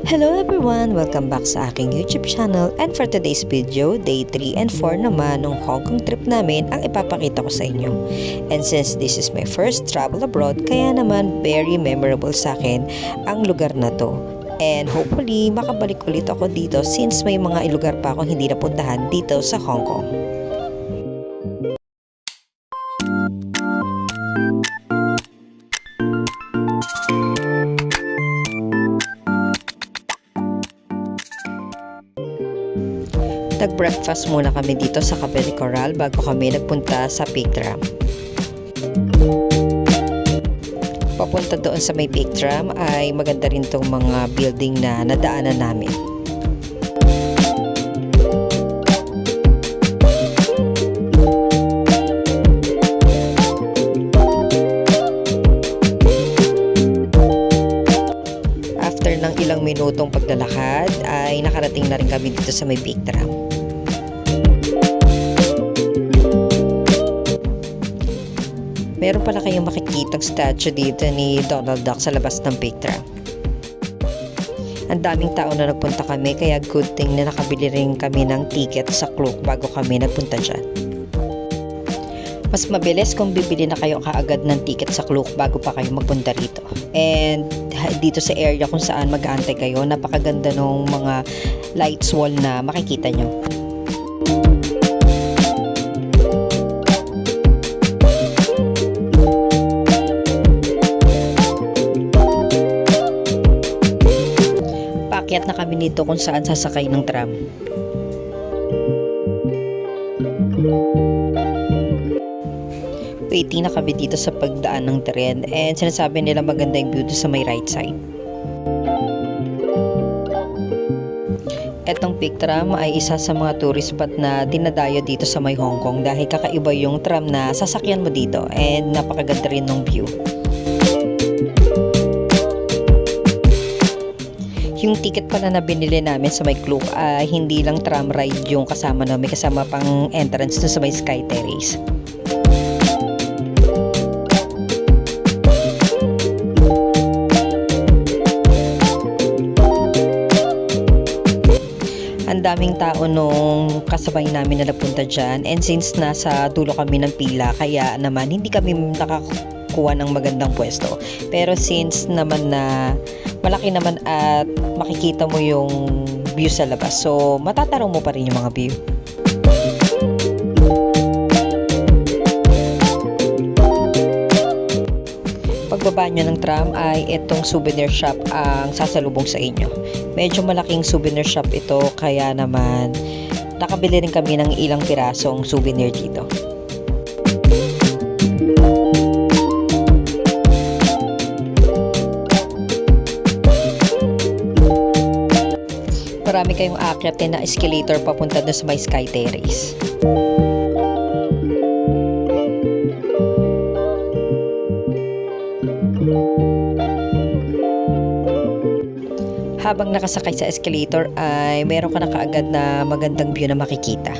Hello everyone! Welcome back sa aking YouTube channel, and for today's video, day 3 and 4 naman ng Hong Kong trip namin ang ipapakita ko sa inyo. And since this is my first travel abroad, kaya naman very memorable sa akin ang lugar na to. And hopefully makabalik ulit ako dito since may mga lugar pa akong hindi napuntahan dito sa Hong Kong. Nag-breakfast muna kami dito sa Cafe de Coral bago kami nagpunta sa Peak Tram. Papunta doon sa may Peak Tram ay maganda rin tong mga building na nadaanan namin. After ng ilang minutong paglalakad ay nakarating na rin kami dito sa may Peak Tram. Meron pala kayong makikitang statue dito ni Donald Duck sa labas ng Peak Tram. Ang daming tao na nagpunta kami kaya good thing na nakabili rin kami ng ticket sa Klook bago kami nagpunta dyan. Mas mabilis kung bibili na kayo kaagad ng ticket sa Klook bago pa kayo magpunta rito. And dito sa area kung saan mag-aantay kayo, napakaganda ng mga lights wall na makikita nyo. Paakyat na kami nito kung saan sasakay ng tram. Waiting na kami dito sa pagdaan ng tren and sinasabi nila maganda yung view sa may right side. Etong Peak Tram ay isa sa mga tourist spot na dinadayo dito sa may Hong Kong dahil kakaiba yung tram na sasakyan mo dito and napakaganda rin ng view. Yung ticket pala na binili namin sa may Klook ay hindi lang tram ride yung kasama namin, kasama pang entrance to sa may Sky Terrace. Ang daming tao nung kasabay namin na napunta dyan, and since nasa dulo kami ng pila kaya naman hindi kami nakakuha ng magandang pwesto. Pero since naman na malaki naman at makikita mo yung view sa labas, so matataraw mo pa rin yung mga view. Pagbaba nyo ng tram ay itong souvenir shop ang sasalubong sa inyo. Medyo malaking souvenir shop ito kaya naman nakabili rin kami ng ilang pirasong souvenir dito. Marami kayong aakyatin na escalator papunta doon sa may Sky Terrace. Habang nakasakay sa escalator ay meron ka na kaagad na magandang view na makikita.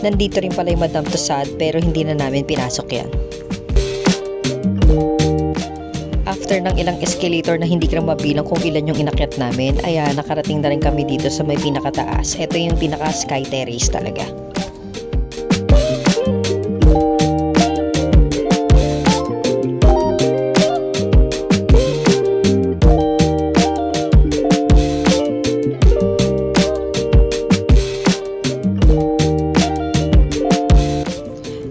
Nandito rin pala yung Madame Tussauds pero hindi na namin pinasok yan. After ng ilang escalator na hindi ka mabilang kung ilan yung inakyat namin, ay nakarating na rin kami dito sa may pinakataas. Ito yung pinaka Sky Terrace talaga.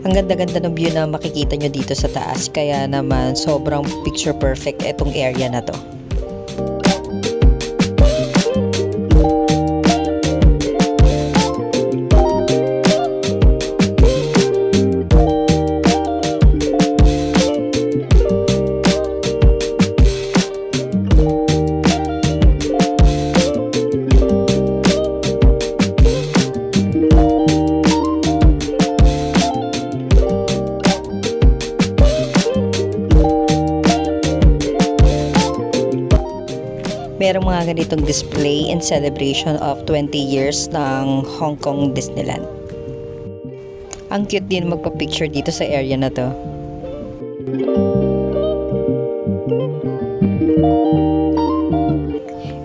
Ang ganda-ganda ng view na makikita nyo dito sa taas, kaya naman sobrang picture perfect itong area na to. merong mga ganitong display in celebration of 20 years ng Hong Kong Disneyland. Ang cute din magpa-picture dito sa area na to.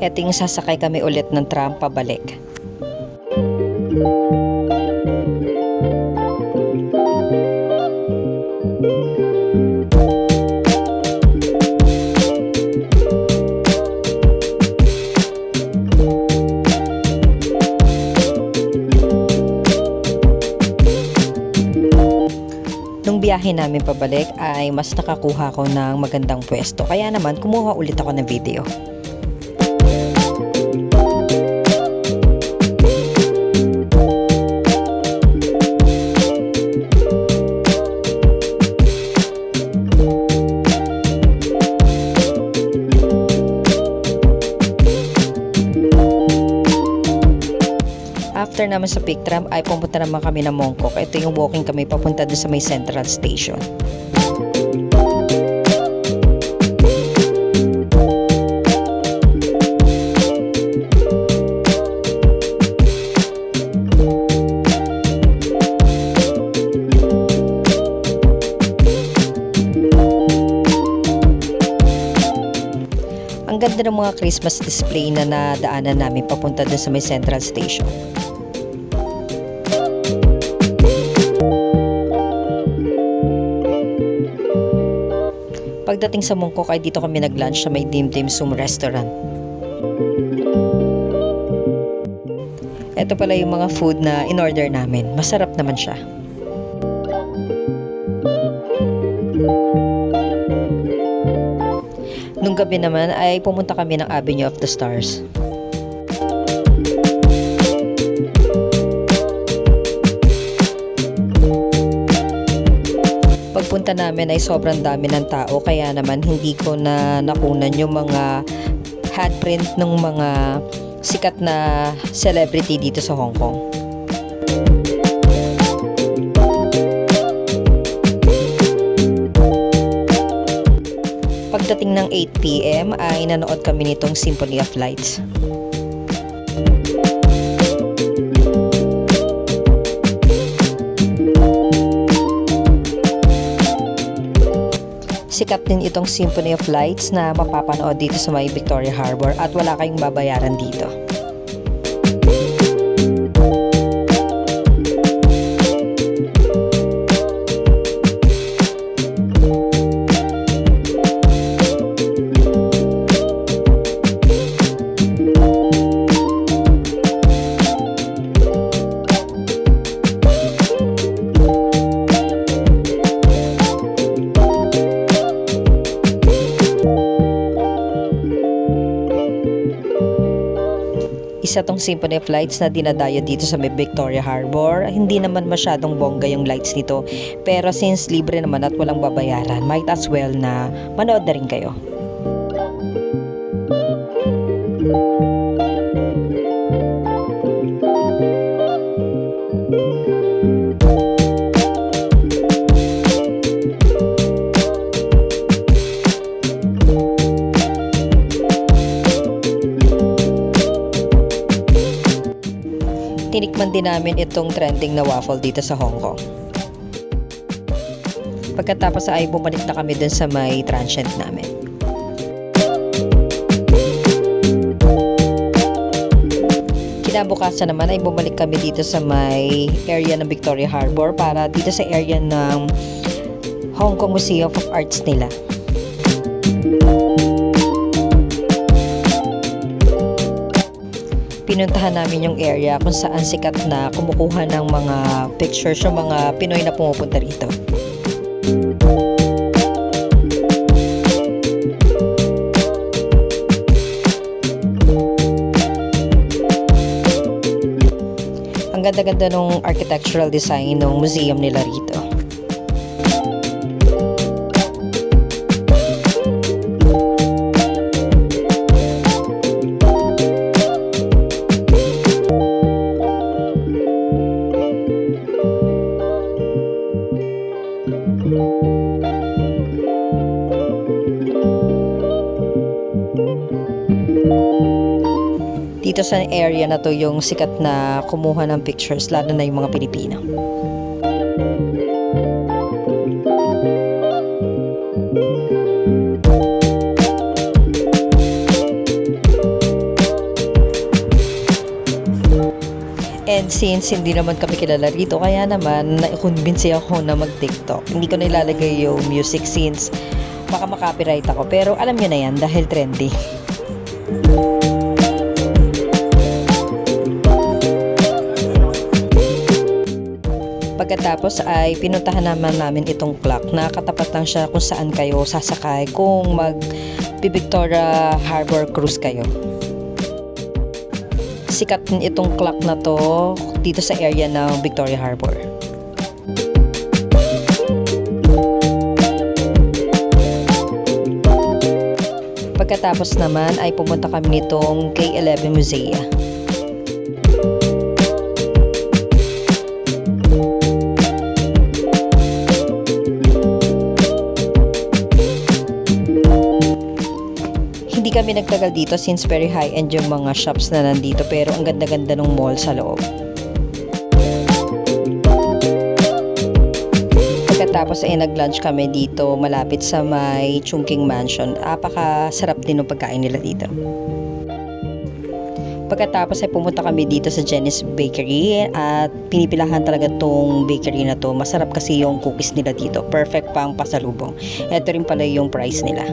Ito yung sasakay kami ulit ng tram pabalik. Nung biyahe namin pabalik ay mas nakakuha ko ng magandang pwesto. Kaya naman kumuha ulit ako ng video. After naman sa peak tram ay pumunta naman kami ng Mongkok. Ito yung walking kami papunta doon sa may Central Station. Ang ganda ng mga Christmas display na nadaanan namin papunta doon sa may Central Station. Pagdating sa Mongkok ay dito kami nag-lunch sa may Dim Dim Sum restaurant. Ito pala yung mga food na in-order namin. Masarap naman siya. Nung gabi naman ay pumunta kami ng Avenue of the Stars. Pagpunta namin ay sobrang dami ng tao kaya naman hindi ko na nakunan yung mga handprint ng mga sikat na celebrity dito sa Hong Kong. Pagdating ng 8 PM ay nanood kami nitong Symphony of Lights. Sikat din itong Symphony of Lights na mapapanood dito sa may Victoria Harbour at wala kayong babayaran dito. Isa tong Symphony of Lights na dinadayo dito sa may Victoria Harbour. Hindi naman masyadong bongga yung lights nito. Pero since libre naman at walang babayaran, might as well na manood na rin kayo. Tinikman din namin itong trending na waffle dito sa Hong Kong. Pagkatapos ay bumalik na kami dun sa may transient namin. Kinabukasan naman ay bumalik kami dito sa may area ng Victoria Harbour para dito sa area ng Hong Kong Museum of Arts nila. Pinuntahan namin yung area kung saan sikat na kumukuha ng mga pictures yung mga Pinoy na pumupunta rito. Ang ganda-ganda ng architectural design ng museum nila rito. Dito sa area na to yung sikat na kumuha ng pictures, lalo na yung mga Pilipino. And since hindi naman kami kilala rito, kaya naman na-convince ako na mag-TikTok. Hindi ko na ilalagay yung music since baka makapiright ako. Pero alam nyo na yan dahil trendy. Pagkatapos ay pinuntahan namin itong clock na katapat lang siya kung saan kayo sasakay kung mag-Victoria Harbor Cruise kayo. Sikat itong clock na to dito sa area ng Victoria Harbor. Pagkatapos naman ay pumunta kami nitong K11 Musea. Hindi kami nagtagal dito since very high-end yung mga shops na nandito, pero ang ganda-ganda ng mall sa loob. Pagkatapos ay nag-lunch kami dito malapit sa may Chungking Mansion. Apaka-sarap din ng pagkain nila dito. Pagkatapos ay pumunta kami dito sa Jenny's Bakery at pinipilahan talaga tong bakery na to. Masarap kasi yung cookies nila dito. Perfect pang pasalubong. Ito rin pala yung price nila.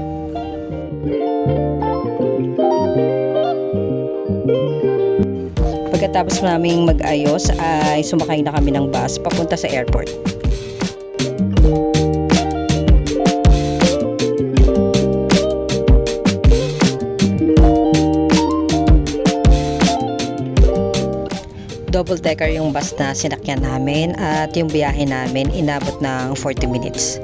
Pagkatapos naming mag-ayos ay sumakay na kami ng bus papunta sa airport. Double decker yung bus na sinakyan namin at yung biyahe namin inabot ng 40 minutes.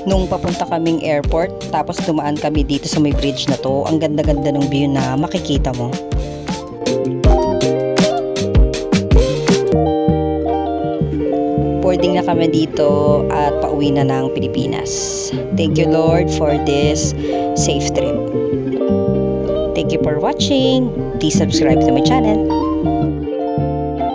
Nung papunta kaming airport, tapos dumaan kami dito sa may bridge na to, ang ganda-ganda ng view na makikita mo. Boarding na kami dito at pauwi na ng Pilipinas. Thank you Lord for this safe trip. Thank you for watching. Please subscribe to my channel.